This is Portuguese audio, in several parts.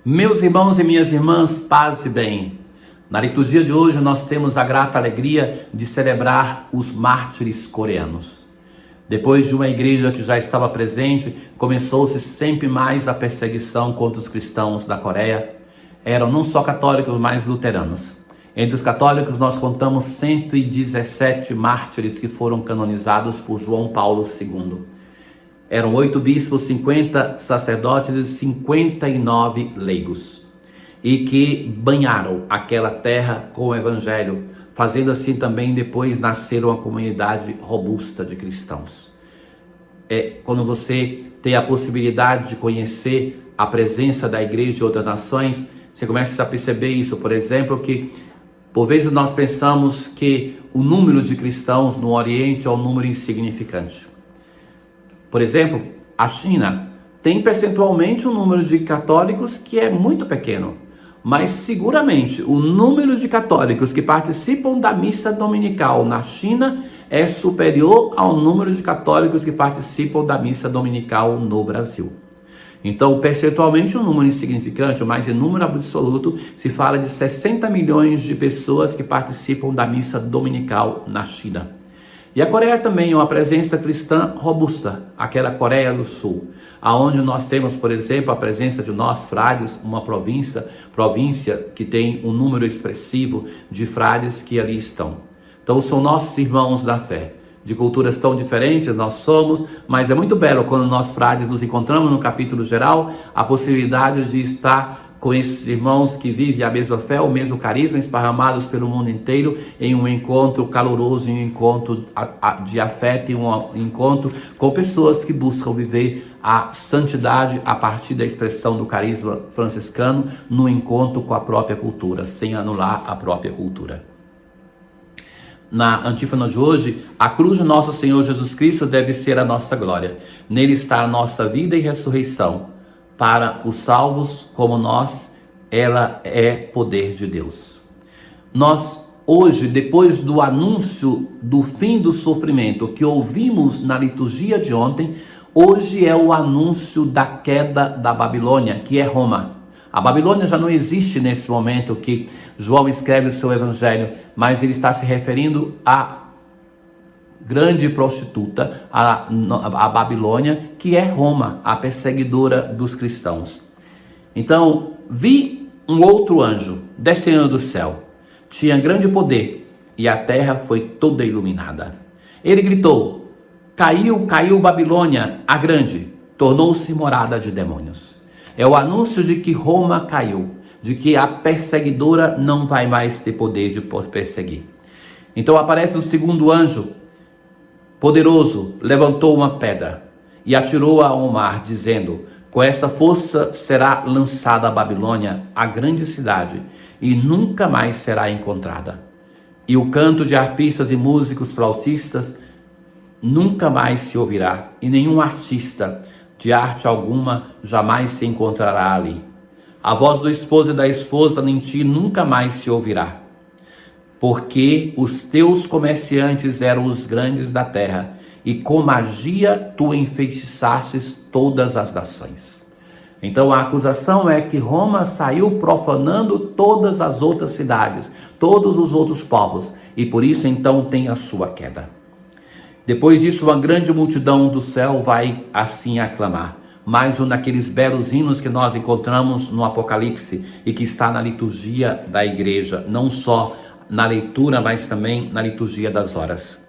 Meus irmãos e minhas irmãs, paz e bem. Na liturgia de hoje nós temos a grata alegria de celebrar os mártires coreanos. Depois de uma igreja que já estava presente, começou-se sempre mais a perseguição contra os cristãos da Coreia. Eram não só católicos, mas luteranos. Entre os católicos nós contamos 117 mártires que foram canonizados por João Paulo II. Eram 8 bispos, 50 sacerdotes e 59 leigos. E que banharam aquela terra com o evangelho, fazendo assim também depois nascer uma comunidade robusta de cristãos. Quando você tem a possibilidade de conhecer a presença da igreja de outras nações, você começa a perceber isso. Por exemplo, que por vezes nós pensamos que o número de cristãos no Oriente é um número insignificante. Por exemplo, a China tem percentualmente um número de católicos que é muito pequeno, mas seguramente o número de católicos que participam da missa dominical na China é superior ao número de católicos que participam da missa dominical no Brasil. Então, percentualmente um número insignificante, mas em número absoluto se fala de 60 milhões de pessoas que participam da missa dominical na China. E a Coreia também é uma presença cristã robusta, aquela Coreia do Sul, aonde nós temos, por exemplo, a presença de nós frades, uma província que tem um número expressivo de frades que ali estão. Então são nossos irmãos da fé, de culturas tão diferentes nós somos, mas é muito belo quando nós frades nos encontramos no capítulo geral, a possibilidade de estar com esses irmãos que vivem a mesma fé, o mesmo carisma, esparramados pelo mundo inteiro, em um encontro caloroso, em um encontro de afeto, em um encontro com pessoas que buscam viver a santidade a partir da expressão do carisma franciscano, no encontro com a própria cultura, sem anular a própria cultura. Na antífona de hoje, a cruz de nosso Senhor Jesus Cristo deve ser a nossa glória. Nele está a nossa vida e ressurreição. Para os salvos como nós, ela é poder de Deus. Nós hoje, depois do anúncio do fim do sofrimento que ouvimos na liturgia de ontem, hoje é o anúncio da queda da Babilônia, que é Roma. A Babilônia já não existe nesse momento que João escreve o seu evangelho, mas ele está se referindo à grande prostituta, a Babilônia, que é Roma, a perseguidora dos cristãos. Então, vi um outro anjo descendo do céu. Tinha grande poder e a terra foi toda iluminada. Ele gritou: caiu, caiu Babilônia, a grande, tornou-se morada de demônios. É o anúncio de que Roma caiu, de que a perseguidora não vai mais ter poder de perseguir. Então aparece o segundo anjo, poderoso, levantou uma pedra e atirou-a ao mar, dizendo: com esta força será lançada a Babilônia, a grande cidade, e nunca mais será encontrada. E o canto de arpistas e músicos flautistas nunca mais se ouvirá, e nenhum artista de arte alguma jamais se encontrará ali. A voz do esposo e da esposa em ti nunca mais se ouvirá. Porque os teus comerciantes eram os grandes da terra, e com magia tu enfeitiçastes todas as nações. Então a acusação é que Roma saiu profanando todas as outras cidades, todos os outros povos, e por isso então tem a sua queda. Depois disso, uma grande multidão do céu vai assim aclamar. Mais um daqueles belos hinos que nós encontramos no Apocalipse e que está na liturgia da igreja, não só na leitura, mas também na liturgia das horas.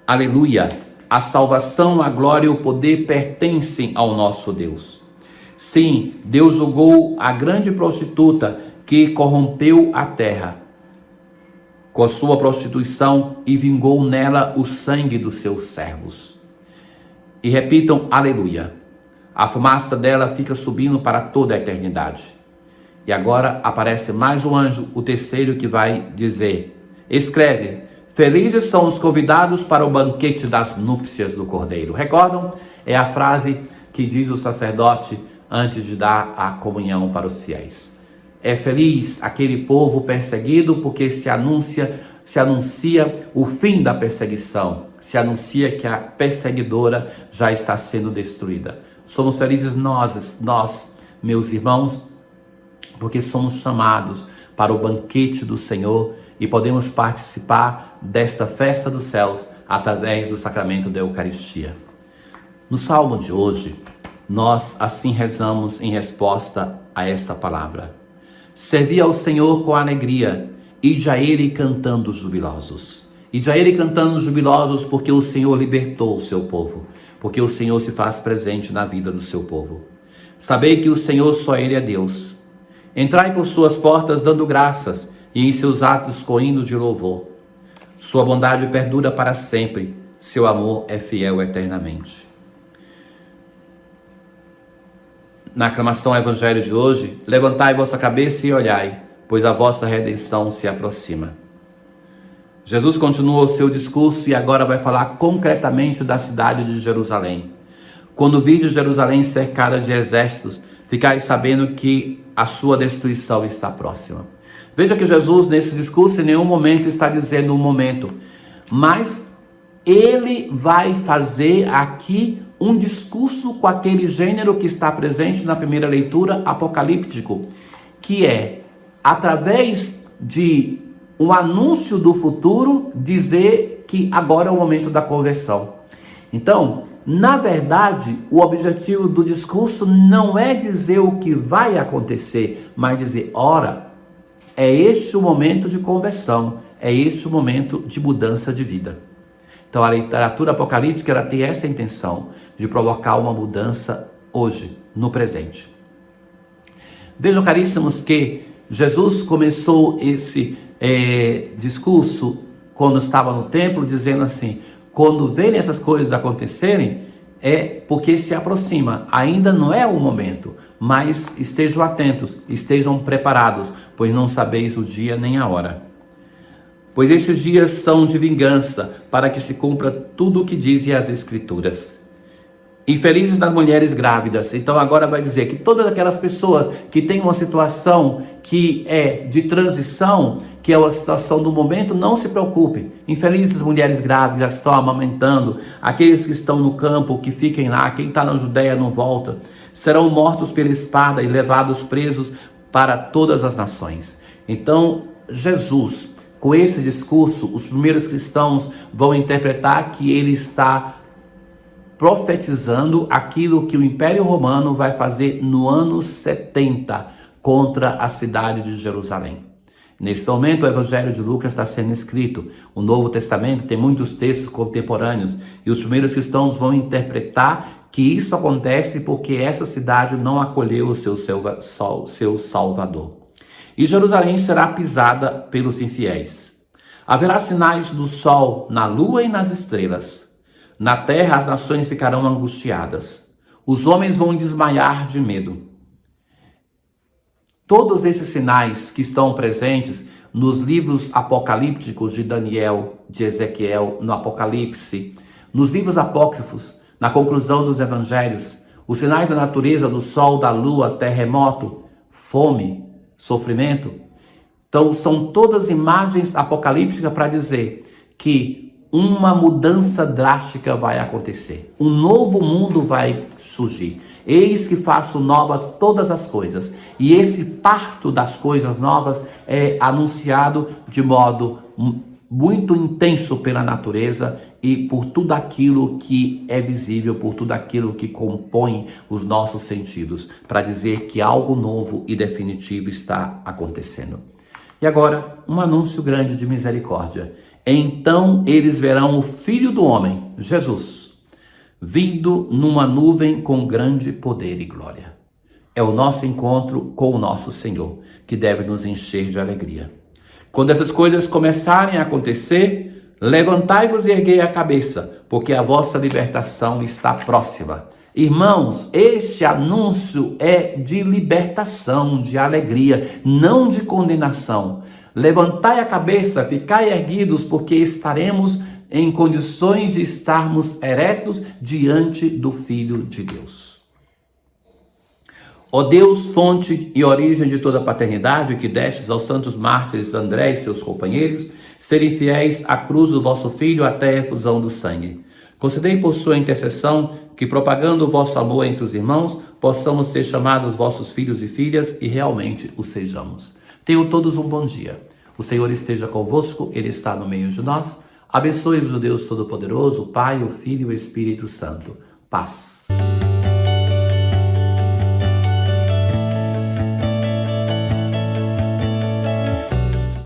Aleluia! A salvação, a glória e o poder pertencem ao nosso Deus. Sim, Deus julgou a grande prostituta que corrompeu a terra com a sua prostituição e vingou nela o sangue dos seus servos. E repitam, aleluia. A fumaça dela fica subindo para toda a eternidade. E agora aparece mais um anjo, o terceiro, que vai dizer: escreve, felizes são os convidados para o banquete das núpcias do Cordeiro. Recordam? É a frase que diz o sacerdote antes de dar a comunhão para os fiéis. É feliz aquele povo perseguido porque se anuncia o fim da perseguição, se anuncia que a perseguidora já está sendo destruída. Somos felizes nós, meus irmãos, porque somos chamados para o banquete do Senhor e podemos participar desta festa dos céus através do sacramento da Eucaristia. No Salmo de hoje, nós assim rezamos em resposta a esta palavra: servi ao Senhor com alegria, ide a Ele cantando jubilosos. Ide a Ele cantando jubilosos, porque o Senhor libertou o seu povo, porque o Senhor se faz presente na vida do seu povo. Sabei que o Senhor só Ele é Deus. Entrai por suas portas dando graças, e em seus atos com hinos de louvor. Sua bondade perdura para sempre, seu amor é fiel eternamente. Na aclamação ao Evangelho de hoje, levantai vossa cabeça e olhai, pois a vossa redenção se aproxima. Jesus continua o seu discurso e agora vai falar concretamente da cidade de Jerusalém. Quando vides Jerusalém cercada de exércitos, ficai sabendo que a sua destruição está próxima. Veja que Jesus, nesse discurso, em nenhum momento está dizendo um momento, mas ele vai fazer aqui um discurso com aquele gênero que está presente na primeira leitura, apocalíptico, que é, através de um anúncio do futuro, dizer que agora é o momento da conversão. Então, na verdade, o objetivo do discurso não é dizer o que vai acontecer, mas dizer, ora, é este o momento de conversão, é este o momento de mudança de vida. Então a literatura apocalíptica ela tem essa intenção de provocar uma mudança hoje, no presente. Vejam, caríssimos, que Jesus começou esse discurso quando estava no templo, dizendo assim, quando verem essas coisas acontecerem, é porque se aproxima, ainda não é o momento, mas estejam atentos, estejam preparados, pois não sabeis o dia nem a hora. Pois estes dias são de vingança, para que se cumpra tudo o que dizem as Escrituras. Infelizes das mulheres grávidas. Então agora vai dizer que todas aquelas pessoas que têm uma situação que é de transição, que é uma situação do momento, não se preocupe. Infelizes mulheres grávidas que estão amamentando, aqueles que estão no campo, que fiquem lá, quem está na Judéia não volta, serão mortos pela espada e levados presos para todas as nações. Então Jesus, com esse discurso, os primeiros cristãos vão interpretar que ele está profetizando aquilo que o Império Romano vai fazer no ano 70 contra a cidade de Jerusalém. Nesse momento, o Evangelho de Lucas está sendo escrito. O Novo Testamento tem muitos textos contemporâneos e os primeiros cristãos vão interpretar que isso acontece porque essa cidade não acolheu o seu Salvador. E Jerusalém será pisada pelos infiéis. Haverá sinais do sol na lua e nas estrelas. Na terra as nações ficarão angustiadas. Os homens vão desmaiar de medo. Todos esses sinais que estão presentes nos livros apocalípticos de Daniel, de Ezequiel, no Apocalipse, nos livros apócrifos, na conclusão dos evangelhos, os sinais da natureza, do sol, da lua, terremoto, fome, sofrimento. Então são todas imagens apocalípticas para dizer que uma mudança drástica vai acontecer. Um novo mundo vai surgir. Eis que faço nova todas as coisas. E esse parto das coisas novas é anunciado de modo muito intenso pela natureza e por tudo aquilo que é visível, por tudo aquilo que compõe os nossos sentidos, para dizer que algo novo e definitivo está acontecendo. E agora, um anúncio grande de misericórdia. Então eles verão o Filho do Homem, Jesus, vindo numa nuvem com grande poder e glória. É o nosso encontro com o nosso Senhor, que deve nos encher de alegria. Quando essas coisas começarem a acontecer, levantai-vos e erguei a cabeça, porque a vossa libertação está próxima. Irmãos, este anúncio é de libertação, de alegria, não de condenação. Levantai a cabeça, ficai erguidos, porque estaremos em condições de estarmos eretos diante do Filho de Deus. Ó Deus, fonte e origem de toda a paternidade, que destes aos santos mártires André e seus companheiros, serem fiéis à cruz do vosso Filho até a efusão do sangue. Concedei por sua intercessão que, propagando o vosso amor entre os irmãos, possamos ser chamados vossos filhos e filhas e realmente o sejamos. Tenham todos um bom dia. O Senhor esteja convosco, Ele está no meio de nós. Abençoe-vos o Deus Todo-Poderoso, o Pai, o Filho e o Espírito Santo. Paz.